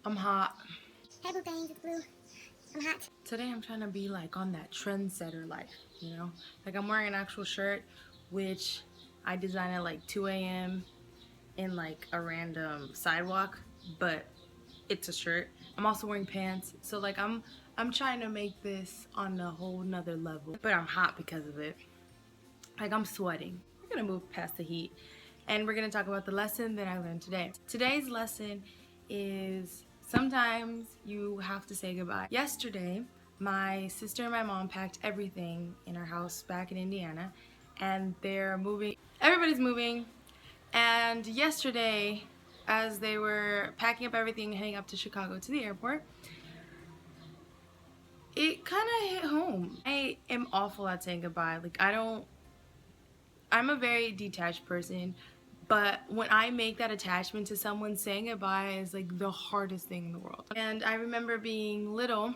I'm hot. Hey boo things, it's Blue. I'm hot. Today I'm trying to be like on that trendsetter life, you know? Like I'm wearing an actual shirt, which I designed at like 2 a.m. in like a random sidewalk, but it's a shirt. I'm also wearing pants, so like I'm trying to make this on a whole nother level, but I'm hot because of it. Like I'm sweating. We're gonna move past the heat and we're gonna talk about the lesson that I learned today. Today's lesson is sometimes you have to say goodbye. Yesterday, my sister and my mom packed everything in our house back in Indiana and they're moving. Everybody's moving. And yesterday, as they were packing up everything, heading up to Chicago to the airport, it kind of hit home. I am awful at saying goodbye. Like I'm a very detached person, but when I make that attachment to someone, saying goodbye is like the hardest thing in the world. And I remember being little. I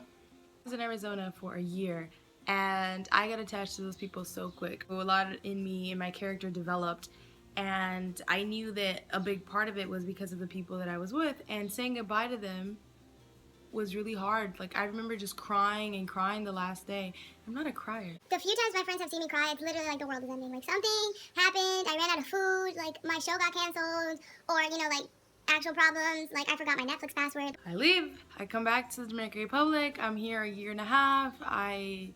was in Arizona for a year and I got attached to those people so quick. A lot in me and my character developed, and I knew that a big part of it was because of the people that I was with, and saying goodbye to them was really hard. Like I remember just crying and crying the last day. I'm not a crier. The few times my friends have seen me cry, it's literally like the world is ending. Like something happened, I ran out of food, like my show got canceled, or like actual problems, like I forgot my Netflix password. I leave, I come back to the Dominican Republic, I'm here a year and a half, I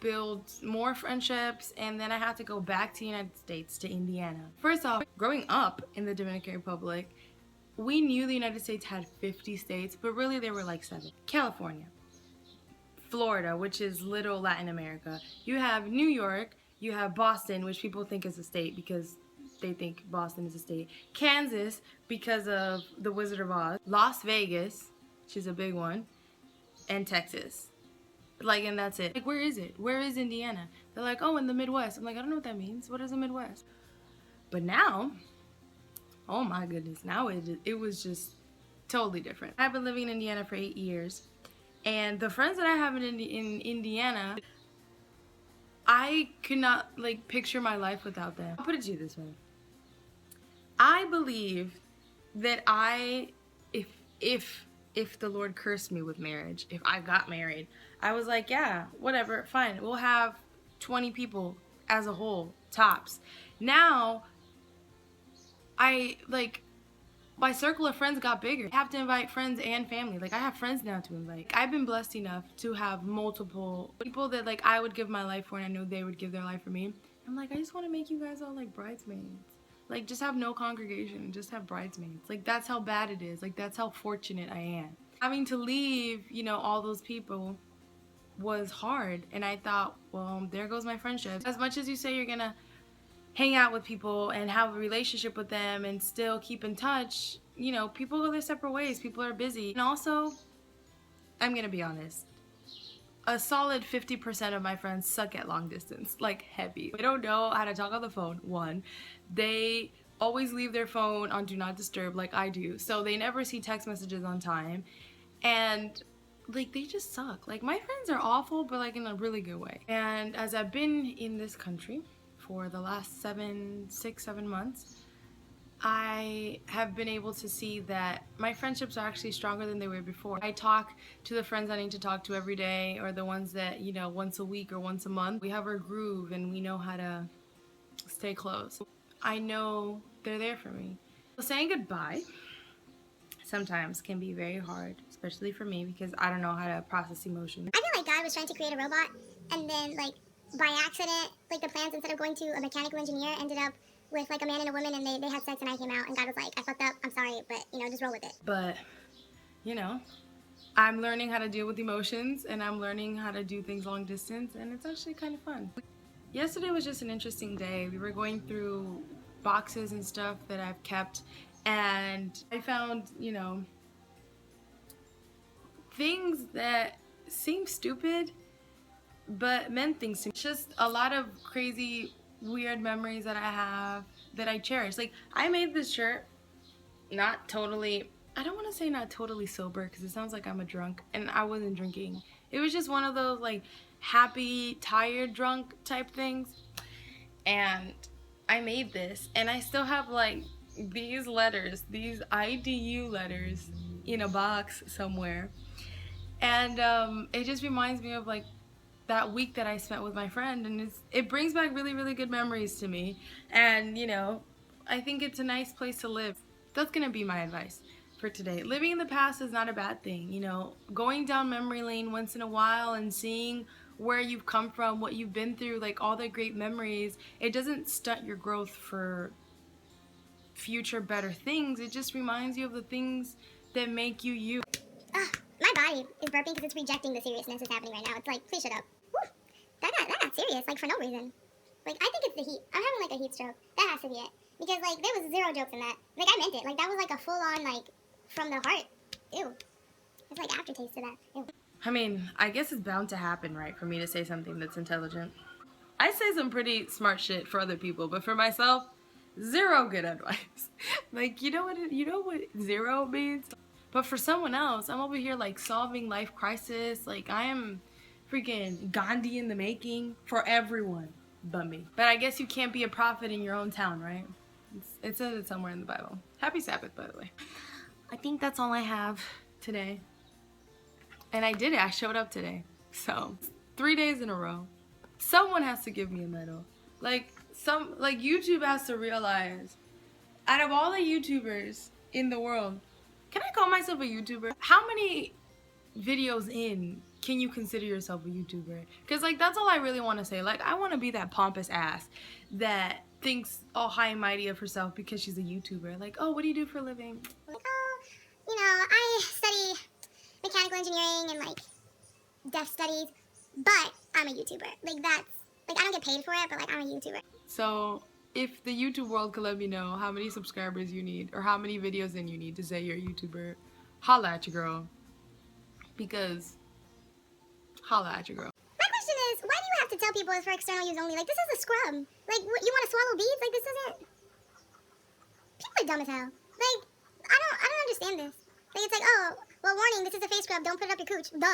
build more friendships, and then I had to go back to the United States, to Indiana. First off, growing up in the Dominican Republic, we knew the United States had 50 states, but really there were like 7. California, Florida, which is little Latin America. You have New York, you have Boston, which people think is a state because they think Boston is a state. Kansas, because of the Wizard of Oz. Las Vegas, which is a big one. And Texas. Like, and that's it. Like, where is it? Where is Indiana? They're like, oh, in the Midwest. I'm like, I don't know what that means. What is the Midwest? But now, oh my goodness, now it was just totally different. I've been living in Indiana for 8 years, and the friends that I have in Indiana, I could not like picture my life without them. I'll put it to you this way. I believe that if the Lord cursed me with marriage, if I got married, I was like, yeah, whatever, fine. We'll have 20 people as a whole, tops. Now, my circle of friends got bigger. I have to invite friends and family. Like, I have friends now to invite. I've been blessed enough to have multiple people that like I would give my life for, and I know they would give their life for me. I'm like, I just want to make you guys all like bridesmaids. Like, just have no congregation, just have bridesmaids. Like, that's how bad it is. Like, that's how fortunate I am. Having to leave, all those people was hard. And I thought, well, there goes my friendship. As much as you say you're gonna hang out with people and have a relationship with them and still keep in touch, people go their separate ways. People are busy. And also, I'm gonna be honest, a solid 50% of my friends suck at long distance, like heavy. They don't know how to talk on the phone, one. They always leave their phone on do not disturb like I do, so they never see text messages on time, and like they just suck. Like my friends are awful, but like in a really good way. And as I've been in this country for the last 6-7 months, I have been able to see that my friendships are actually stronger than they were before. I talk to the friends I need to talk to every day, or the ones that, once a week or once a month. We have our groove and we know how to stay close. I know they're there for me. So saying goodbye sometimes can be very hard, especially for me because I don't know how to process emotions. I feel like God was trying to create a robot, and then like by accident, like the plans, instead of going to a mechanical engineer, ended up with like a man and a woman, and they had sex, and I came out, and God was like, I fucked up, I'm sorry, but just roll with it. But I'm learning how to deal with emotions, and I'm learning how to do things long distance, and it's actually kind of fun. Yesterday was just an interesting day. We were going through boxes and stuff that I've kept, and I found, things that seem stupid but meant things to me. Just a lot of crazy, weird memories that I have that I cherish. Like, I made this shirt not totally, I don't want to say not totally sober because it sounds like I'm a drunk, and I wasn't drinking. It was just one of those like happy, tired, drunk type things. And I made this, and I still have like these letters, these IDU letters in a box somewhere. And it just reminds me of like that week that I spent with my friend, and it brings back really, really good memories to me. And you know, I think it's a nice place to live. That's gonna be my advice for today. Living in the past is not a bad thing. You know, going down memory lane once in a while and seeing where you've come from, what you've been through, like all the great memories, it doesn't stunt your growth for future better things. It just reminds you of the things that make you you. My body is burping because it's rejecting the seriousness that's happening right now. It's like, please shut up. Whew, that got serious, like for no reason. Like, I think it's the heat. I'm having like a heat stroke. That has to be it. Because like, there was zero jokes in that. Like, I meant it. Like, that was like a full on, like, from the heart. Ew. It's like aftertaste to that. Ew. I mean, I guess it's bound to happen, right, for me to say something that's intelligent. I say some pretty smart shit for other people, but for myself, zero good advice. Like, you know what zero means? But for someone else, I'm over here like solving life crisis. Like, I am freaking Gandhi in the making for everyone but me. But I guess you can't be a prophet in your own town, right? It says it somewhere in the Bible. Happy Sabbath, by the way. I think that's all I have today. And I did it. I showed up today. So 3 days in a row. Someone has to give me a medal. Like YouTube has to realize, out of all the YouTubers in the world, can I call myself a YouTuber? How many videos in can you consider yourself a YouTuber? Because like, that's all I really want to say. Like, I want to be that pompous ass that thinks all high and mighty of herself because she's a YouTuber. Like, oh, what do you do for a living? Like, oh, you know, I study mechanical engineering and like deaf studies, but I'm a YouTuber. Like, that's, like, I don't get paid for it, but like, I'm a YouTuber. So if the YouTube world could let me know how many subscribers you need or how many videos in you need to say you're a YouTuber, holla at your girl. Because holla at your girl. My question is, why do you have to tell people it's for external use only? Like, this is a scrub. Like, what, you want to swallow beads? Like, this isn't... People are dumb as hell. Like, I don't understand this. Like, it's like, oh, well, warning, this is a face scrub. Don't put it up your cooch. Duh.